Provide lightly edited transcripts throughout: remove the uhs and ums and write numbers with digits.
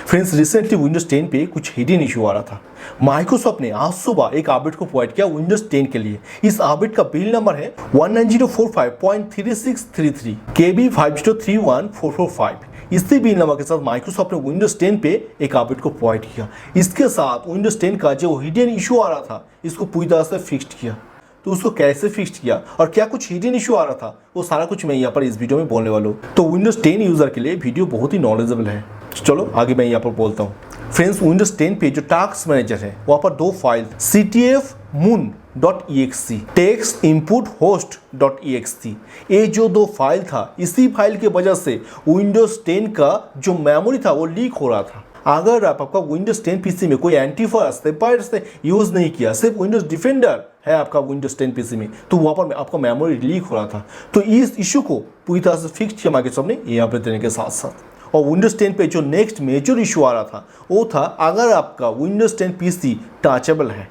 Friends, recently Windows 10 पे कुछ hidden issue आ रहा था। माइक्रोसॉफ्ट ने आज सुबह एक अपडेट को प्रोवाइड किया विंडोज 10 के लिए। इस अपडेट का बिल नंबर है 19045.3633 KB5031445। इसी बिल नंबर के साथ माइक्रोसॉफ्ट ने विंडोज 10 पे एक अपडेट को प्रोवाइड किया। इसके साथ विंडोज 10 का जो हिडन इशू आ रहा था इसको पूरी तरह से फिक्स्ड किया। तो उसको कैसे फिक्स किया और क्या कुछ हिडन इशू आ रहा था, वो सारा कुछ मैं यहाँ पर इस वीडियो में बोलने वाला हूँ। तो विंडोज 10 यूजर के लिए वीडियो बहुत ही नॉलेजेबल है। चलो आगे मैं यहाँ पर बोलता हूँ। फ्रेंड्स, विंडोज 10 पे जो टास्क मैनेजर है वहाँ पर दो file ctfmoon.exe text input host.exe, ये जो दो फाइल था, इसी फाइल की वजह से विंडोज 10 का जो मेमोरी था वो लीक हो रहा था। अगर आपका विंडोज 10 पीसी में कोई एंटीवायरस से यूज नहीं किया, सिर्फ विंडोज डिफेंडर है आपका विंडोज 10 पीसी में, तो वहाँ पर आपका मेमोरी लीक हो रहा था। तो इस इशू को पूरी तरह से फिक्स किया माइक्रोसॉफ्ट ने यहाँ पर देने के साथ साथ। और विंडोज 10 पे जो नेक्स्ट मेजर इशू आ रहा था वो था, अगर आपका विंडोज 10 पीसी टचेबल है,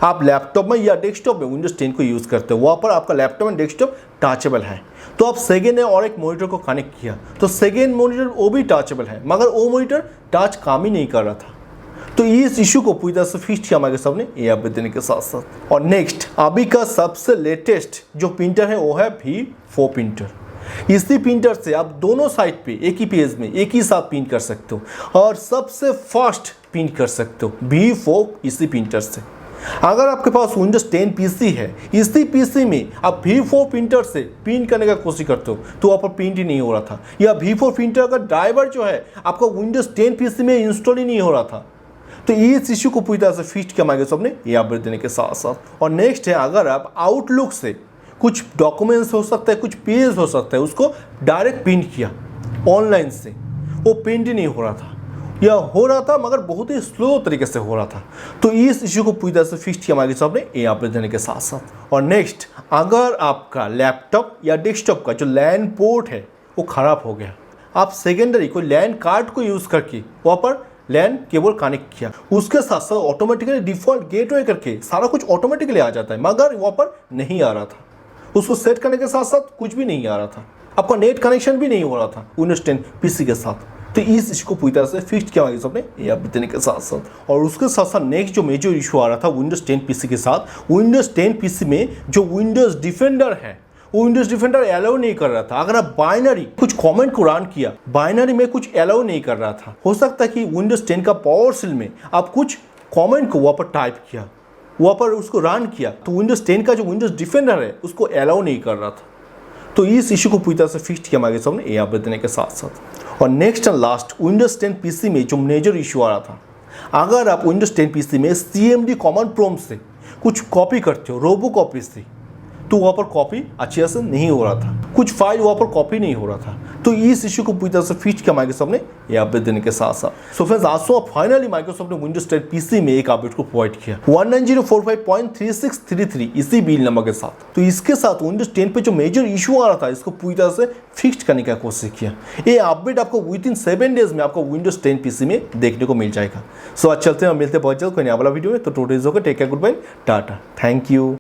आप लैपटॉप में या डेस्कटॉप में विंडोज 10 को यूज़ करते हो, वहाँ पर आपका लैपटॉप एंड डेस्कटॉप टचेबल है, तो आप सेकेंड और एक मॉनिटर को कनेक्ट किया तो सेकेंड मॉनिटर वो भी टचेबल है, मगर वो मॉनिटर टच काम ही नहीं कर रहा था। तो इस इशू को पूरी तरह से फिक्स किया माइक्रोसॉफ्ट ने ये अपडेट देने के साथ साथ। और नेक्स्ट अभी का सबसे लेटेस्ट जो प्रिंटर है वो है V4 प्रिंटर। इसी प्रिंटर से आप दोनों साइड पे एक ही पेज में एक ही साथ प्रिंट कर सकते हो और सबसे फास्ट प्रिंट कर सकते हो V4 इसी प्रिंटर से। अगर आपके पास विंडोज 10 पीसी है, इसी पीसी में आप V4 प्रिंटर से प्रिंट करने का कोशिश करते हो तो वहाँ पर प्रिंट ही नहीं हो रहा था, या V4 प्रिंटर का ड्राइवर जो है आपका विंडोज 10 पीसी में इंस्टॉल ही नहीं हो रहा था। तो इस इशू को पूरी तरह से फिक्स किया माइक्रोसॉफ्ट ने ये अपडेट देने के साथ साथ। और नेक्स्ट है, अगर आप आउटलुक से कुछ डॉक्यूमेंट्स हो सकता है, कुछ पेज हो सकता है, उसको डायरेक्ट प्रिंट किया ऑनलाइन से, वो प्रिंट ही नहीं हो रहा था, या हो रहा था मगर बहुत ही स्लो तरीके से हो रहा था। तो इस इशू को पूरी तरह से फिक्स किया माइक्रोसॉफ्ट ने ये अपडेट देने के साथ साथ। और नेक्स्ट, अगर आपका लैपटॉप या डेस्कटॉप का जो लैन पोर्ट है वो ख़राब हो गया, आप सेकेंडरी कोई लैन कार्ड को यूज़ करके वहाँ पर लैन केबल कनेक्ट किया, उसके साथ साथ ऑटोमेटिकली डिफ़ॉल्ट गेटवे करके सारा कुछ ऑटोमेटिकली आ जाता है, मगर वहाँ पर नहीं आ रहा था। उसको सेट करने के साथ साथ कुछ भी नहीं आ रहा था, आपका नेट कनेक्शन भी नहीं हो रहा था विंडोज 10 पीसी के साथ। तो इस इशू को पूरी तरह से फिक्स किया माइक्रोसॉफ्ट ने ये अपडेट देने के साथ साथ। और उसके साथ साथ नेक्स्ट जो मेजर इशू आ रहा था विंडोज 10 पीसी के साथ, विंडोज 10 पीसी में जो विंडोज डिफेंडर है वो विंडोज डिफेंडर अलाउ नहीं कर रहा था। अगर आप बाइनरी कुछ कमेंट को रन किया, बाइनरी में कुछ अलाउ नहीं कर रहा था। हो सकता है कि विंडोज 10 का पावर सेल में आप कुछ कमेंट को वहाँ पर टाइप किया, वहाँ पर उसको रन किया, तो विंडोज 10 का जो विंडोज डिफेंडर है उसको अलाउ नहीं कर रहा था। तो इस इशू को पूरी तरह से फिक्स किया माइक्रोसॉफ्ट ने ये अपडेट देने के साथ साथ। और next and last, Windows 10 PC में जो मेजर इशू आ रहा था, अगर आप विंडोज 10 पीसी में CMD कमांड प्रॉम्प्ट से कुछ कॉपी करते हो, रोबो कॉपी से, तो वहाँ पर कॉपी अच्छे से नहीं हो रहा था, कुछ फाइल वहाँ पर कॉपी नहीं हो रहा था। तो इस इशू को पूरी तरह से फिक्स किया माइक्रोसॉफ्ट ने ये अपडेट देने के साथ साथ। सो फ्रेंड्स, आज फाइनली माइक्रोसॉफ्ट ने विंडोज 10 पीसी में एक अपडेट को प्रोवाइड किया 19045.3633 इसी बिल नंबर के साथ। तो इसके साथ विंडोज 10 पे जो मेजर इशू आ रहा था इसको पूरी तरह से फिक्स करने का कोशिश किया। ये अपडेट आपको विदिन 7 डेज में आपको विंडोज 10 पीसी में देखने को मिल जाएगा। सो आज चलते हैं, मिलते हैं बहुत जल्द कोई नया वाला वीडियो में। तो total take care, goodbye, tata, thank you.